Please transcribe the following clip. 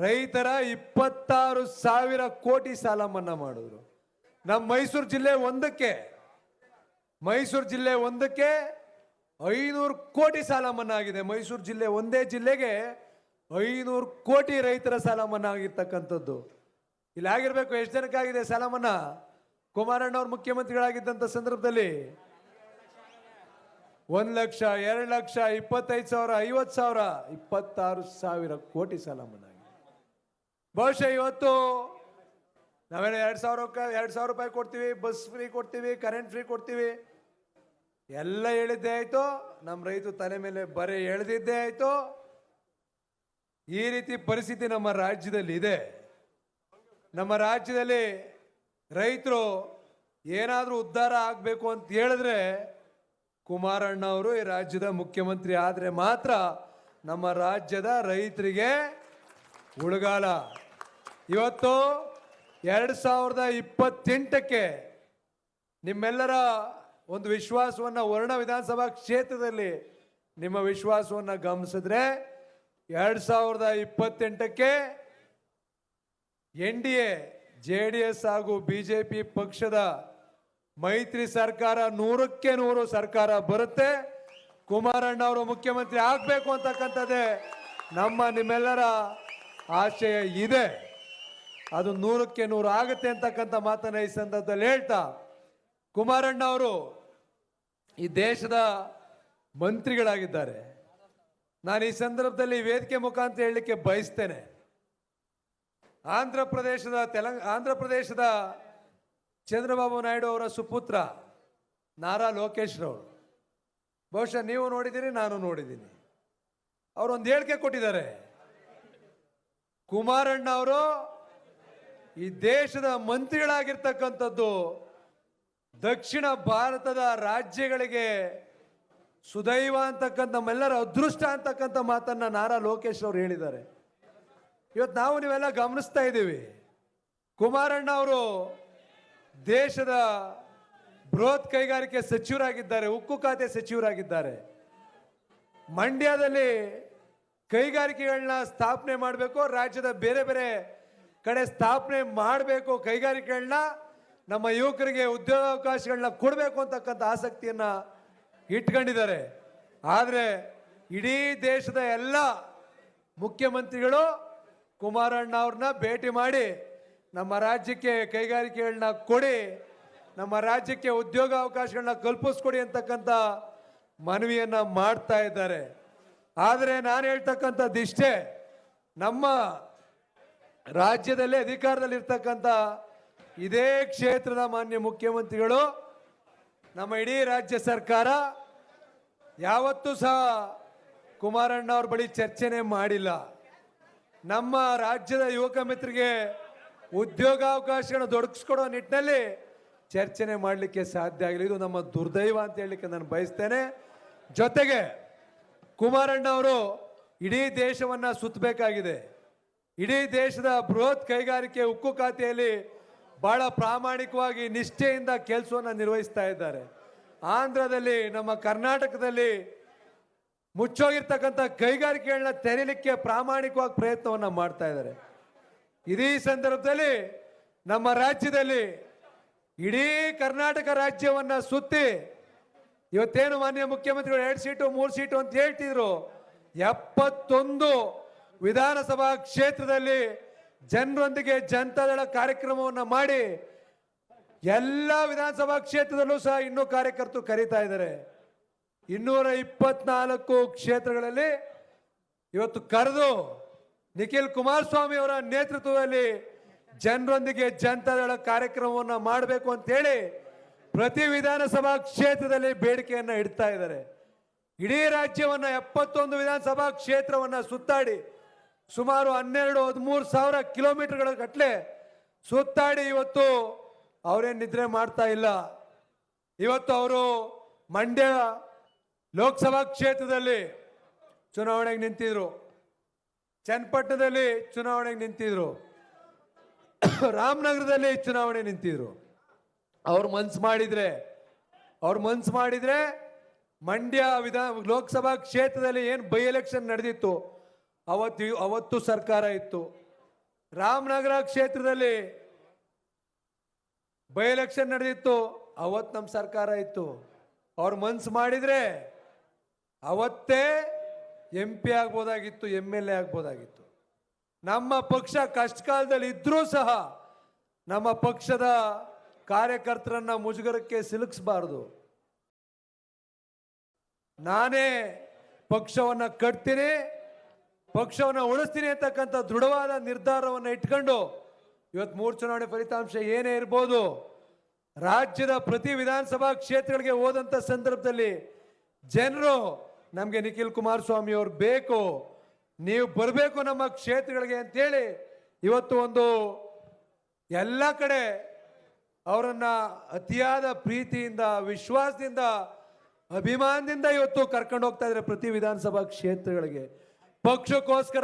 ರೈತರ 26,000 ಕೋಟಿ ಸಾಲ ಮನ್ನಾ ಮಾಡಿದ್ರು. ನಮ್ಮ ಮೈಸೂರು ಜಿಲ್ಲೆ ಒಂದಕ್ಕೆ 500 ಕೋಟಿ ಸಾಲ ಮನ್ನಾ ಆಗಿದೆ. ಮೈಸೂರು ಜಿಲ್ಲೆ ಒಂದೇ ಜಿಲ್ಲೆಗೆ 500 ಕೋಟಿ ರೈತರ ಸಾಲ ಮನ್ನಾ ಆಗಿರ್ತಕ್ಕಂಥದ್ದು. ಇಲ್ಲಿ ಆಗಿರ್ಬೇಕು. ಎಷ್ಟು ಜನಕ್ಕಾಗಿದೆ ಸಾಲ ಮನ್ನಾ? ಕುಮಾರಣ್ಣವ್ರು ಮುಖ್ಯಮಂತ್ರಿಗಳಾಗಿದ್ದಂಥ ಸಂದರ್ಭದಲ್ಲಿ 1 ಲಕ್ಷ, 2 ಲಕ್ಷ, 25,000, 50,000, 26,000 ಕೋಟಿ ಸಾಲ ಮನ್ನಾ ಆಗಿದೆ. ಬಹುಶಃ ಇವತ್ತು ನಾವೇನೋ 2,000 ರೂಪಾಯಿ ಕೊಡ್ತೀವಿ, ಬಸ್ ಫ್ರೀ ಕೊಡ್ತೀವಿ, ಕರೆಂಟ್ ಫ್ರೀ ಕೊಡ್ತೀವಿ, ಎಲ್ಲ ಹೇಳಿದ್ದೇ ಆಯ್ತು. ನಮ್ಮ ರೈತ ತಲೆ ಮೇಲೆ ಬರೆ ಎಳೆದಿದ್ದೇ ಆಯ್ತು. ಈ ರೀತಿ ಪರಿಸ್ಥಿತಿ ನಮ್ಮ ರಾಜ್ಯದಲ್ಲಿ ಇದೆ. ನಮ್ಮ ರಾಜ್ಯದಲ್ಲಿ ರೈತರು ಏನಾದರೂ ಉದ್ಧಾರ ಆಗಬೇಕು ಅಂತ ಹೇಳಿದ್ರೆ ಕುಮಾರಣ್ಣ ಅವರು ಈ ರಾಜ್ಯದ ಮುಖ್ಯಮಂತ್ರಿ ಆದರೆ ಮಾತ್ರ ನಮ್ಮ ರಾಜ್ಯದ ರೈತರಿಗೆ ಉಳುಗಾಲ. ಇವತ್ತು 2028ಕ್ಕೆ ನಿಮ್ಮೆಲ್ಲರ ಒಂದು ವಿಶ್ವಾಸವನ್ನು ವರ್ಣ ವಿಧಾನಸಭಾ ಕ್ಷೇತ್ರದಲ್ಲಿ ನಿಮ್ಮ ವಿಶ್ವಾಸವನ್ನು ಗಮನಿಸಿದ್ರೆ 2028ಕ್ಕೆ NDA JDS ಹಾಗೂ ಬಿಜೆಪಿ ಪಕ್ಷದ ಮೈತ್ರಿ ಸರ್ಕಾರ 100ಕ್ಕೆ 100 ಸರ್ಕಾರ ಬರುತ್ತೆ. ಕುಮಾರಣ್ಣ ಅವರು ಮುಖ್ಯಮಂತ್ರಿ ಆಗಬೇಕು ಅಂತಕ್ಕಂಥದ್ದೇ ನಿಮ್ಮೆಲ್ಲರ ಆಶಯ ಇದೆ. ಅದು 100ಕ್ಕೆ 100 ಆಗುತ್ತೆ ಅಂತಕ್ಕಂಥ ಮಾತನ್ನ ಈ ಸಂದರ್ಭದಲ್ಲಿ ಹೇಳ್ತಾ, ಕುಮಾರಣ್ಣ ಅವರು ಈ ದೇಶದ ಮಂತ್ರಿಗಳಾಗಿದ್ದಾರೆ. ನಾನು ಈ ಸಂದರ್ಭದಲ್ಲಿ ವೇದಿಕೆ ಮುಖಾಂತರ ಹೇಳಲಿಕ್ಕೆ ಬಯಸ್ತೇನೆ. ಆಂಧ್ರ ಪ್ರದೇಶದ ಚಂದ್ರಬಾಬು ನಾಯ್ಡು ಅವರ ಸುಪುತ್ರ ನಾರಾ ಲೋಕೇಶ್ ರವರು, ಬಹುಶಃ ನೀವು ನೋಡಿದ್ದೀರಿ, ನಾನು ನೋಡಿದ್ದೀನಿ. ಅವರೊಂದು ಹೇಳಿಕೆ ಕೊಟ್ಟಿದ್ದಾರೆ. ಕುಮಾರಣ್ಣ ಅವರು ಈ ದೇಶದ ಮಂತ್ರಿಗಳಾಗಿರ್ತಕ್ಕಂಥದ್ದು ದಕ್ಷಿಣ ಭಾರತದ ರಾಜ್ಯಗಳಿಗೆ ಸುದೈವ ಅಂತಕ್ಕಂಥ ನಮ್ಮೆಲ್ಲರ ಅದೃಷ್ಟ ಅಂತಕ್ಕಂಥ ಮಾತನ್ನ ನಾರಾ ಲೋಕೇಶ್ ಅವರು ಹೇಳಿದ್ದಾರೆ. ಇವತ್ತು ನಾವು ನೀವೆಲ್ಲ ಗಮನಿಸ್ತಾ ಇದ್ದೀವಿ. ಕುಮಾರಣ್ಣ ಅವರು ದೇಶದ ಬೃಹತ್ ಕೈಗಾರಿಕೆ ಸಚಿವರಾಗಿದ್ದಾರೆ, ಉಕ್ಕು ಖಾತೆ ಸಚಿವರಾಗಿದ್ದಾರೆ. ಮಂಡ್ಯದಲ್ಲಿ ಕೈಗಾರಿಕೆಗಳನ್ನ ಸ್ಥಾಪನೆ ಮಾಡಬೇಕು, ರಾಜ್ಯದ ಬೇರೆ ಬೇರೆ ಕಡೆ ಸ್ಥಾಪನೆ ಮಾಡಬೇಕು, ಕೈಗಾರಿಕೆಗಳನ್ನ ನಮ್ಮ ಯುವಕರಿಗೆ ಉದ್ಯೋಗಾವಕಾಶಗಳನ್ನ ಕೊಡಬೇಕು ಅಂತಕ್ಕಂಥ ಆಸಕ್ತಿಯನ್ನ ಇಟ್ಕೊಂಡಿದ್ದಾರೆ. ಆದರೆ ಇಡೀ ದೇಶದ ಎಲ್ಲ ಮುಖ್ಯಮಂತ್ರಿಗಳು ಕುಮಾರಣ್ಣ ಅವ್ರನ್ನ ಭೇಟಿ ಮಾಡಿ ನಮ್ಮ ರಾಜ್ಯಕ್ಕೆ ಕೈಗಾರಿಕೆಗಳನ್ನ ಕೊಡಿ, ನಮ್ಮ ರಾಜ್ಯಕ್ಕೆ ಉದ್ಯೋಗಾವಕಾಶಗಳನ್ನ ಕಲ್ಪಿಸ್ಕೊಡಿ ಅಂತಕ್ಕಂಥ ಮನವಿಯನ್ನ ಮಾಡ್ತಾ ಇದ್ದಾರೆ. ಆದರೆ ನಾನು ಹೇಳ್ತಕ್ಕಂಥದ್ದು ಇಷ್ಟೇ, ನಮ್ಮ ರಾಜ್ಯದಲ್ಲಿ ಅಧಿಕಾರದಲ್ಲಿರ್ತಕ್ಕಂಥ ಇದೇ ಕ್ಷೇತ್ರದ ಮಾನ್ಯ ಮುಖ್ಯಮಂತ್ರಿಗಳು, ನಮ್ಮ ಇಡೀ ರಾಜ್ಯ ಸರ್ಕಾರ ಯಾವತ್ತೂ ಸಹ ಕುಮಾರಣ್ಣ ಅವ್ರ ಬಳಿ ಚರ್ಚೆನೆ ಮಾಡಿಲ್ಲ. ನಮ್ಮ ರಾಜ್ಯದ ಯುವಕ ಮಿತ್ರರಿಗೆ ಉದ್ಯೋಗಾವಕಾಶಗಳನ್ನು ದೊರಕಿಸ್ಕೊಡೋ ನಿಟ್ಟಿನಲ್ಲಿ ಚರ್ಚೆನೆ ಮಾಡಲಿಕ್ಕೆ ಸಾಧ್ಯ ಆಗಿಲ್ಲ. ಇದು ನಮ್ಮ ದುರ್ದೈವ ಅಂತ ಹೇಳಲಿಕ್ಕೆ ನಾನು ಬಯಸ್ತೇನೆ. ಜೊತೆಗೆ ಕುಮಾರಣ್ಣ ಅವರು ಇಡೀ ದೇಶವನ್ನ ಸುತ್ತಬೇಕಾಗಿದೆ. ಇಡೀ ದೇಶದ ಬೃಹತ್ ಕೈಗಾರಿಕೆ ಉಕ್ಕು ಖಾತೆಯಲ್ಲಿ ಬಹಳ ಪ್ರಾಮಾಣಿಕವಾಗಿ ನಿಷ್ಠೆಯಿಂದ ಕೆಲಸವನ್ನು ನಿರ್ವಹಿಸ್ತಾ ಇದ್ದಾರೆ. ಆಂಧ್ರದಲ್ಲಿ, ನಮ್ಮ ಕರ್ನಾಟಕದಲ್ಲಿ ಮುಚ್ಚೋಗಿರ್ತಕ್ಕಂಥ ಕೈಗಾರಿಕೆಗಳನ್ನ ತೆರೀಲಿಕ್ಕೆ ಪ್ರಾಮಾಣಿಕವಾಗಿ ಪ್ರಯತ್ನವನ್ನು ಮಾಡ್ತಾ ಇದ್ದಾರೆ. ಇದೇ ಸಂದರ್ಭದಲ್ಲಿ ನಮ್ಮ ರಾಜ್ಯದಲ್ಲಿ ಇಡೀ ಕರ್ನಾಟಕ ರಾಜ್ಯವನ್ನ ಸುತ್ತಿ ಇವತ್ತೇನು ಮಾನ್ಯ ಮುಖ್ಯಮಂತ್ರಿಗಳು 2 ಸೀಟು 3 ಸೀಟು ಅಂತ ಹೇಳ್ತಿದ್ರು, 71 ವಿಧಾನಸಭಾ ಕ್ಷೇತ್ರದಲ್ಲಿ ಜನರೊಂದಿಗೆ ಜನತಾದಳ ಕಾರ್ಯಕ್ರಮವನ್ನು ಮಾಡಿ ಎಲ್ಲ ವಿಧಾನಸಭಾ ಕ್ಷೇತ್ರದಲ್ಲೂ ಸಹ ಇನ್ನೂ ಕಾರ್ಯಕರ್ತರು ಕರೀತಾ ಇದ್ದಾರೆ. 224 ಕ್ಷೇತ್ರಗಳಲ್ಲಿ ಇವತ್ತು ಕರೆದು ನಿಖಿಲ್ ಕುಮಾರಸ್ವಾಮಿ ಅವರ ನೇತೃತ್ವದಲ್ಲಿ ಜನರೊಂದಿಗೆ ಜನತಾದಳ ಕಾರ್ಯಕ್ರಮವನ್ನು ಮಾಡಬೇಕು ಅಂತೇಳಿ ಪ್ರತಿ ವಿಧಾನಸಭಾ ಕ್ಷೇತ್ರದಲ್ಲಿ ಬೇಡಿಕೆಯನ್ನು ಇಡ್ತಾ ಇದ್ದಾರೆ. ಇಡೀ ರಾಜ್ಯವನ್ನ 71 ವಿಧಾನಸಭಾ ಕ್ಷೇತ್ರವನ್ನ ಸುತ್ತಾಡಿ ಸುಮಾರು 12-13 ಸಾವಿರ ಕಿಲೋಮೀಟರ್ಗಳ ಗಟ್ಟಲೆ ಸುತ್ತಾಡಿ ಇವತ್ತು ಅವರೇನು ನಿದ್ರೆ ಮಾಡ್ತಾ ಇಲ್ಲ. ಇವತ್ತು ಅವರು ಮಂಡ್ಯ ಲೋಕಸಭಾ ಕ್ಷೇತ್ರದಲ್ಲಿ ಚುನಾವಣೆಗೆ ನಿಂತಿದ್ರು, ಚನ್ನಪಟ್ಟಣದಲ್ಲಿ ಚುನಾವಣೆಗೆ ನಿಂತಿದ್ರು, ರಾಮನಗರದಲ್ಲಿ ಚುನಾವಣೆ ನಿಂತಿದ್ರು. ಅವ್ರು ಮನ್ಸು ಮಾಡಿದ್ರೆ ಮಂಡ್ಯ ಲೋಕಸಭಾ ಕ್ಷೇತ್ರದಲ್ಲಿ ಏನು ಬೈ ಎಲೆಕ್ಷನ್ ನಡೆದಿತ್ತು ಅವತ್ತು ಸರ್ಕಾರ ಇತ್ತು. ರಾಮನಗರ ಕ್ಷೇತ್ರದಲ್ಲಿ ಬೈ ಎಲೆಕ್ಷನ್ ನಡೆದಿತ್ತು. ಅವತ್ತು ನಮ್ಮ ಸರ್ಕಾರ ಇತ್ತು. ಅವ್ರು ಮನ್ಸು ಮಾಡಿದ್ರೆ ಅವತ್ತೇ MP ಆಗ್ಬೋದಾಗಿತ್ತು, MLA ಆಗ್ಬೋದಾಗಿತ್ತು. ನಮ್ಮ ಪಕ್ಷ ಕಷ್ಟ ಕಾಲದಲ್ಲಿ ಇದ್ರೂ ಸಹ ನಮ್ಮ ಪಕ್ಷದ ಕಾರ್ಯಕರ್ತರನ್ನ ಮುಜುಗರಕ್ಕೆ ಸಿಲುಕಿಸಬಾರದು. ನಾನೇ ಪಕ್ಷವನ್ನ ಕಟ್ತೀನಿ, ಪಕ್ಷವನ್ನ ಉಳಿಸ್ತೀನಿ ಅಂತಕ್ಕಂಥ ದೃಢವಾದ ನಿರ್ಧಾರವನ್ನು ಇಟ್ಕೊಂಡು ಇವತ್ತು 3 ಚುನಾವಣೆ ಫಲಿತಾಂಶ ಏನೇ ಇರ್ಬೋದು, ರಾಜ್ಯದ ಪ್ರತಿ ವಿಧಾನಸಭಾ ಕ್ಷೇತ್ರಗಳಿಗೆ ಹೋದಂತ ಸಂದರ್ಭದಲ್ಲಿ ಜನರು ನಮಗೆ ನಿಖಿಲ್ ಕುಮಾರಸ್ವಾಮಿ ಅವರು ಬೇಕು, ನೀವು ಬರಬೇಕು ನಮ್ಮ ಕ್ಷೇತ್ರಗಳಿಗೆ ಅಂತೇಳಿ ಇವತ್ತು ಒಂದು ಎಲ್ಲ ಕಡೆ ಅವರನ್ನ ಅತಿಯಾದ ಪ್ರೀತಿಯಿಂದ, ವಿಶ್ವಾಸದಿಂದ, ಅಭಿಮಾನದಿಂದ ಇವತ್ತು ಕರ್ಕೊಂಡು ಹೋಗ್ತಾ ಇದ್ದಾರೆ ಪ್ರತಿ ವಿಧಾನಸಭಾ ಕ್ಷೇತ್ರಗಳಿಗೆ. ಪಕ್ಷಕ್ಕೋಸ್ಕರ